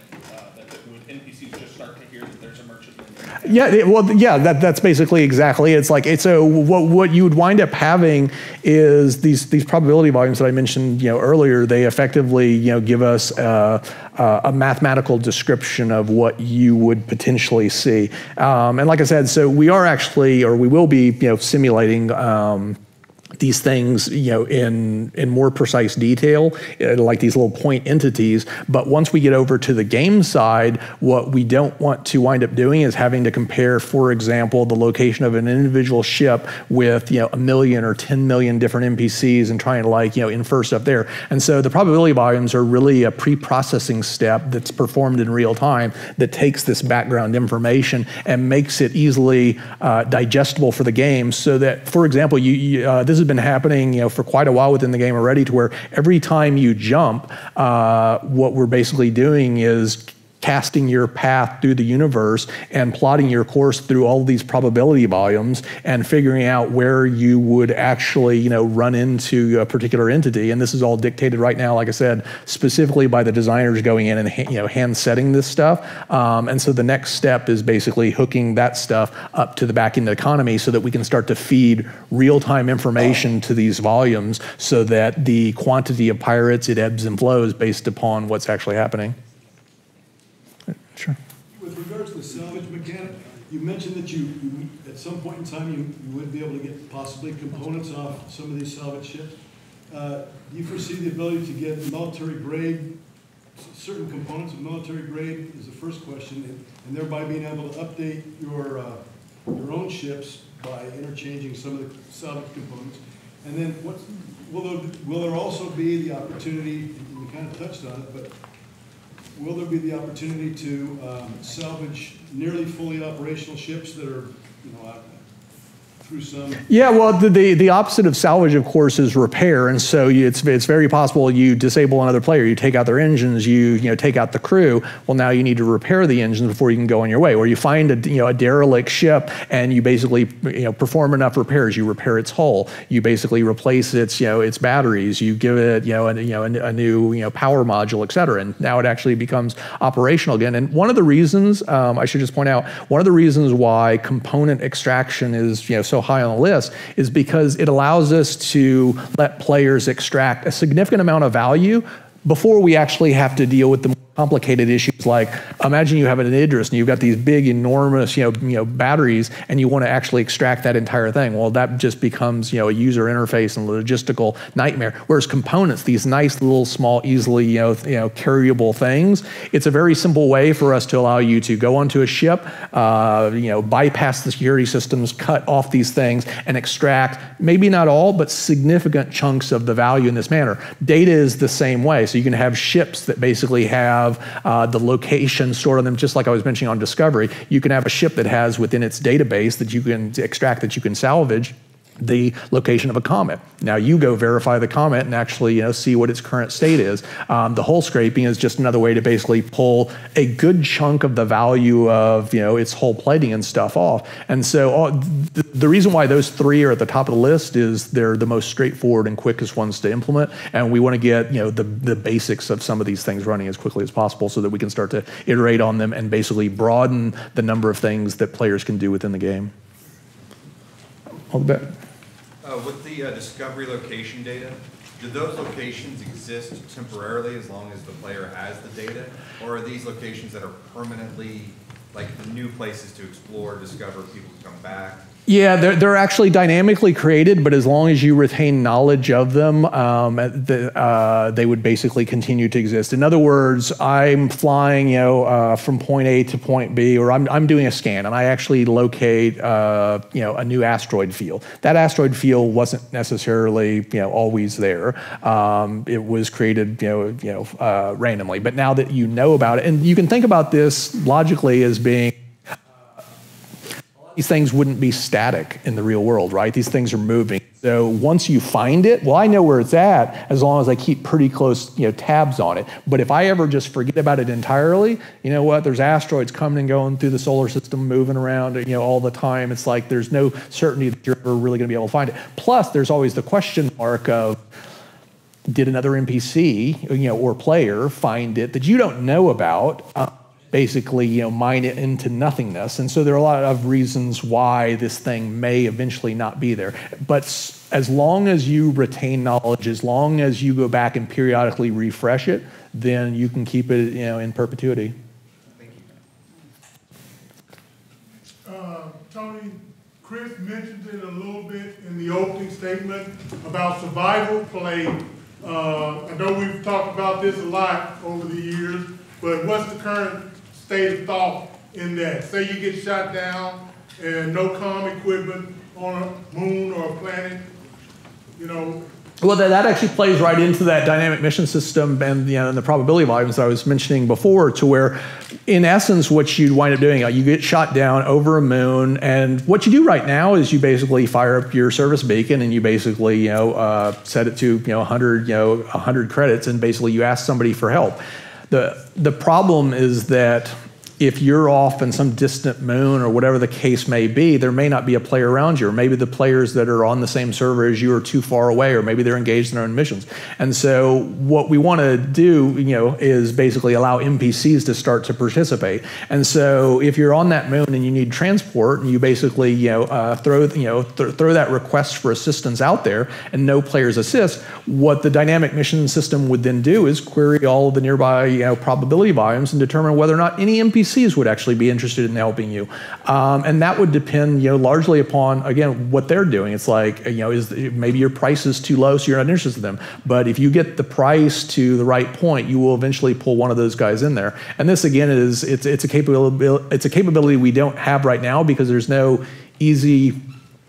Would NPCs just start to hear that there's a merchantman? Yeah, that's basically exactly. It's like so. What you would wind up having is these probability volumes that I mentioned earlier. They effectively give us a mathematical description of what you would potentially see. And like I said, so we are actually, or we will be, simulating these things, in more precise detail, like these little point entities. But once we get over to the game side, what we don't want to wind up doing is having to compare, for example, the location of an individual ship with, 1 million or 10 million different NPCs and trying to infer stuff there. And so the probability volumes are really a pre-processing step that's performed in real time that takes this background information and makes it easily digestible for the game so that, for example, this has been happening for quite a while within the game already to where every time you jump, what we're basically doing is casting your path through the universe and plotting your course through all of these probability volumes and figuring out where you would actually run into a particular entity. And this is all dictated right now, like I said, specifically by the designers going in and hand setting this stuff. And so the next step is basically hooking that stuff up to the back end economy so that we can start to feed real-time information to these volumes so that the quantity of pirates, it ebbs and flows based upon what's actually happening. Sure. With regards to the salvage mechanic, you mentioned that you at some point in time you would be able to get possibly components off some of these salvage ships. do you foresee the ability to get military grade, certain components of military grade is the first question, and thereby being able to update your own ships by interchanging some of the salvage components? And then will there also be the opportunity, and you kind of touched on it, but will there be the opportunity to salvage nearly fully operational ships that are, through some? Yeah, well, the opposite of salvage, of course, is repair, and so it's very possible you disable another player, you take out their engines, you take out the crew. Well, now you need to repair the engines before you can go on your way. Or you find a derelict ship, and you basically perform enough repairs. You repair its hull, you basically replace its batteries, you give it a new power module, et cetera, and now it actually becomes operational again. And one of the reasons I should just point out, one of the reasons why component extraction is so high on the list is because it allows us to let players extract a significant amount of value before we actually have to deal with the complicated issues. Like, imagine you have an Idris and you've got these big, enormous, batteries, and you want to actually extract that entire thing. Well, that just becomes, a user interface and logistical nightmare. Whereas components, these nice little, small, easily, carryable things, it's a very simple way for us to allow you to go onto a ship, bypass the security systems, cut off these things, and extract maybe not all, but significant chunks of the value in this manner. Data is the same way. So you can have ships that basically have the location stored on them, just like I was mentioning on Discovery. You can have a ship that has within its database that you can extract, that you can salvage, the location of a comet. Now you go verify the comet and actually see what its current state is. The hull scraping is just another way to basically pull a good chunk of the value of its hull plating and stuff off. And so the reason why those three are at the top of the list is they're the most straightforward and quickest ones to implement, and we want to get the basics of some of these things running as quickly as possible so that we can start to iterate on them and basically broaden the number of things that players can do within the game. All the best. With the Discovery location data, do those locations exist temporarily as long as the player has the data? Or are these locations that are permanently, like new places to explore, discover, people to come back? Yeah, they're actually dynamically created, but as long as you retain knowledge of them, they would basically continue to exist. In other words, I'm flying, from point A to point B, or I'm doing a scan, and I actually locate, a new asteroid field. That asteroid field wasn't necessarily, always there. It was created, randomly. But now that you know about it, and you can think about this logically as being, these things wouldn't be static in the real world, right? These things are moving. So once you find it, well, I know where it's at as long as I keep pretty close, tabs on it. But if I ever just forget about it entirely, you know what? There's asteroids coming and going through the solar system, moving around, all the time. It's like there's no certainty that you're ever really going to be able to find it. Plus, there's always the question mark of, did another NPC, or player find it that you don't know about? Basically, mine it into nothingness. And so there are a lot of reasons why this thing may eventually not be there. But as long as you retain knowledge, as long as you go back and periodically refresh it, then you can keep it, in perpetuity. Thank you. Tony, Chris mentioned it a little bit in the opening statement about survival play. I know we've talked about this a lot over the years, but what's the current state of thought in that? Say you get shot down and no comm equipment on a moon or a planet, Well, that actually plays right into that dynamic mission system and the probability volumes that I was mentioning before, to where, in essence, what you'd wind up doing, you get shot down over a moon, and what you do right now is you basically fire up your service beacon and you basically set it to 100 credits, and basically you ask somebody for help. The problem is that if you're off in some distant moon or whatever the case may be, there may not be a player around you, or maybe the players that are on the same server as you are too far away, or maybe they're engaged in their own missions. And so what we want to do, is basically allow NPCs to start to participate. And so if you're on that moon and you need transport, and you basically throw that request for assistance out there, and no players assist, what the dynamic mission system would then do is query all of the nearby probability volumes and determine whether or not any NPC NPCs would actually be interested in helping you, and that would depend, largely upon, again, what they're doing. It's like, maybe your price is too low, so you're not interested in them. But if you get the price to the right point, you will eventually pull one of those guys in there. And this, again, it's a capability we don't have right now because there's no easy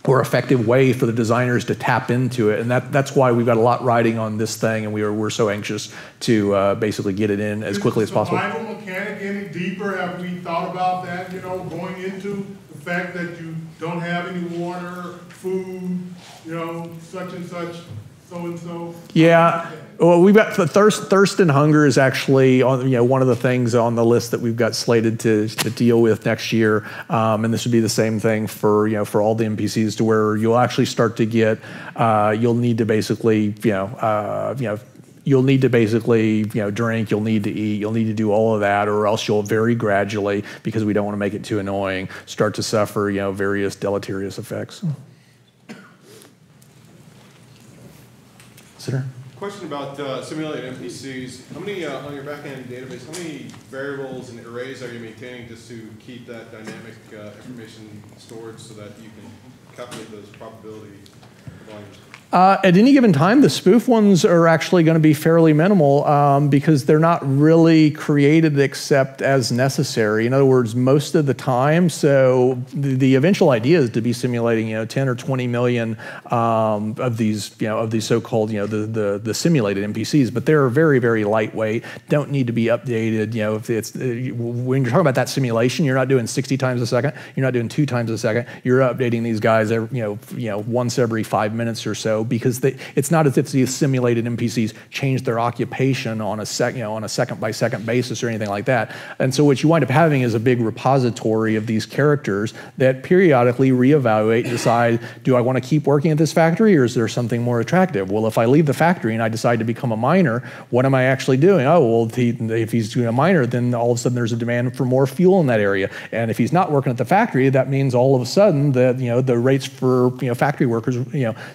or effective way for the designers to tap into it, and that's why we've got a lot riding on this thing, and we're so anxious to basically get it in as quickly as possible. Is the survival mechanic any deeper? Have we thought about that? Going into the fact that you don't have any water, food, such and such, so and so. Yeah. Well, we've got thirst and hunger is actually on, one of the things on the list that we've got slated to deal with next year, and this would be the same thing for for all the NPCs, to where you'll actually start to get you'll need to basically you'll need to basically drink, you'll need to eat, you'll need to do all of that, or else you'll very gradually, because we don't want to make it too annoying, start to suffer various deleterious effects. Sitter? Question about simulated NPCs. How many, on your backend database, how many variables and arrays are you maintaining just to keep that dynamic information stored so that you can calculate those probability volumes? At any given time, the spoof ones are actually going to be fairly minimal because they're not really created except as necessary. In other words, most of the time, so the eventual idea is to be simulating 10 or 20 million of these so-called the simulated NPCs, but they're very, very lightweight, don't need to be updated. If it's when you're talking about that simulation, you're not doing 60 times a second, you're not doing 2 times a second, you're updating these guys once every 5 minutes or so, because it's not as if these simulated NPCs change their occupation on a second by second basis or anything like that. And so what you wind up having is a big repository of these characters that periodically reevaluate and decide, do I want to keep working at this factory, or is there something more attractive? Well, if I leave the factory and I decide to become a miner, what am I actually doing? Oh, well, if he's doing a miner, then all of a sudden there's a demand for more fuel in that area. And if he's not working at the factory, that means all of a sudden that the rates for factory workers,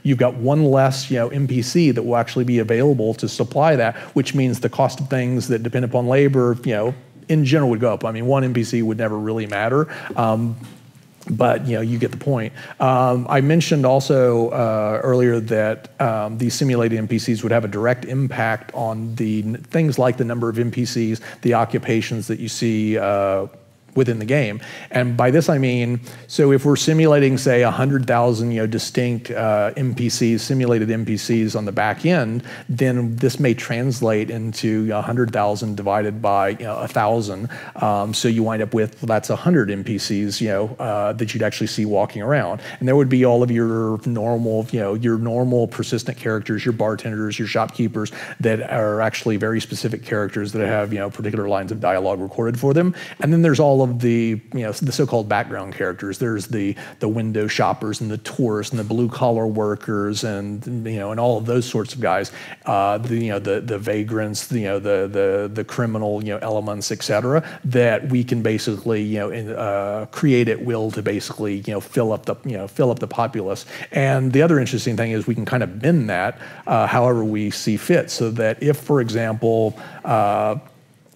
you've got one less NPC that will actually be available to supply that, which means the cost of things that depend upon labor, in general would go up. I mean, one NPC would never really matter. But you get the point. I mentioned also earlier that these simulated NPCs would have a direct impact on the things like the number of NPCs, the occupations that you see within the game. And by this I mean, so if we're simulating, say, 100,000 distinct NPCs, simulated NPCs on the back end, then this may translate into 100,000 divided by 1,000. So you wind up with, that's 100 NPCs that you'd actually see walking around. And there would be all of your normal persistent characters, your bartenders, your shopkeepers, that are actually very specific characters that have particular lines of dialogue recorded for them. And then there's all of the so-called background characters. There's the window shoppers and the tourists and the blue collar workers and and all of those sorts of guys. The vagrants, the criminal elements, etc. That we can basically create at will to basically fill up the populace. And the other interesting thing is we can kind of bend that however we see fit, so that if, for example,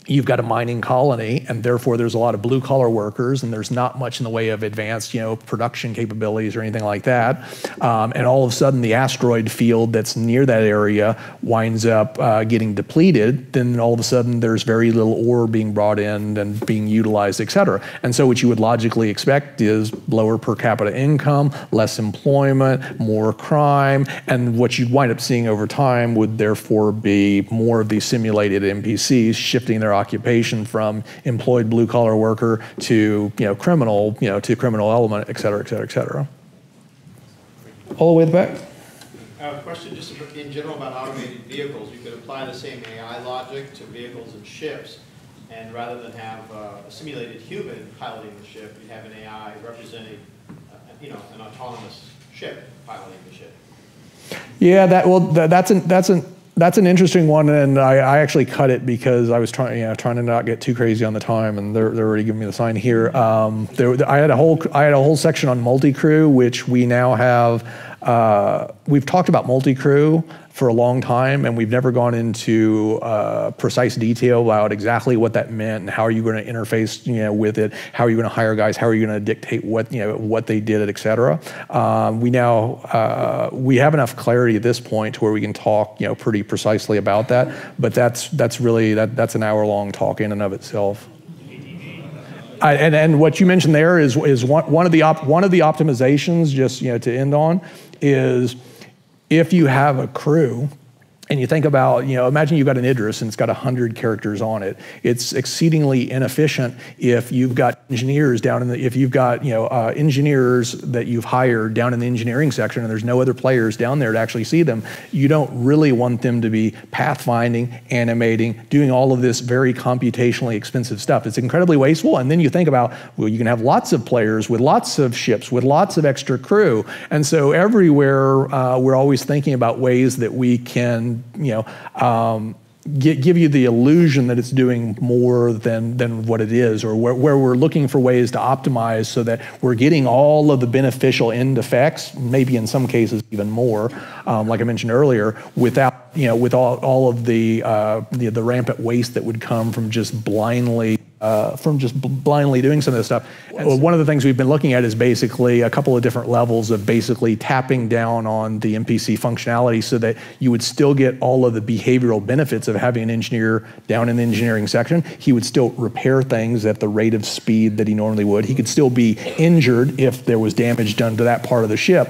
you've got a mining colony, and therefore there's a lot of blue-collar workers, and there's not much in the way of advanced, production capabilities or anything like that. And all of a sudden, the asteroid field that's near that area winds up getting depleted. Then all of a sudden, there's very little ore being brought in and being utilized, et cetera. And so what you would logically expect is lower per capita income, less employment, more crime, and what you'd wind up seeing over time would therefore be more of these simulated NPCs shifting their occupation from employed blue-collar worker to criminal element, et cetera, et cetera, et cetera. All the way to the back. Question just in general about automated vehicles. You could apply the same AI logic to vehicles and ships, and rather than have a simulated human piloting the ship, you'd have an AI representing an autonomous ship piloting the ship. Yeah, that's an interesting one, and I actually cut it because I was trying to not get too crazy on the time, and they're already giving me the sign here. I had a whole section on multi-crew, which we now have we've talked about multi-crew for a long time, and we've never gone into precise detail about exactly what that meant and how are you going to interface, with it, how are you going to hire guys, how are you going to dictate what, what they did, et cetera. We have enough clarity at this point to where we can talk, pretty precisely about that, but that's really, that's an hour-long talk in and of itself. And what you mentioned there is one of the optimizations, just to end on, is if you have a crew and you think about, imagine you've got an Idris and it's got 100 characters on it. It's exceedingly inefficient if you've got engineers down in the, if you've got, engineers that you've hired down in the engineering section and there's no other players down there to actually see them. You don't really want them to be pathfinding, animating, doing all of this very computationally expensive stuff. It's incredibly wasteful. And then you think about, well, you can have lots of players with lots of ships, with lots of extra crew. And so everywhere, we're always thinking about ways that we can give you the illusion that it's doing more than what it is, or where we're looking for ways to optimize so that we're getting all of the beneficial end effects, maybe in some cases even more, like I mentioned earlier, without, with all of the rampant waste that would come from just blindly doing some of this stuff. One of the things we've been looking at is basically a couple of different levels of basically tapping down on the NPC functionality so that you would still get all of the behavioral benefits of having an engineer down in the engineering section. He would still repair things at the rate of speed that he normally would. He could still be injured if there was damage done to that part of the ship,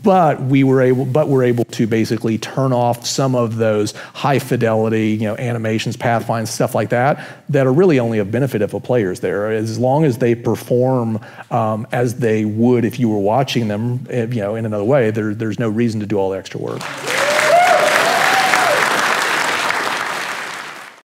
but we're able to basically turn off some of those high fidelity, animations, pathfinds, stuff like that are really only of benefit if a player's there. As long as they perform as they would if you were watching them, in another way, there's no reason to do all the extra work.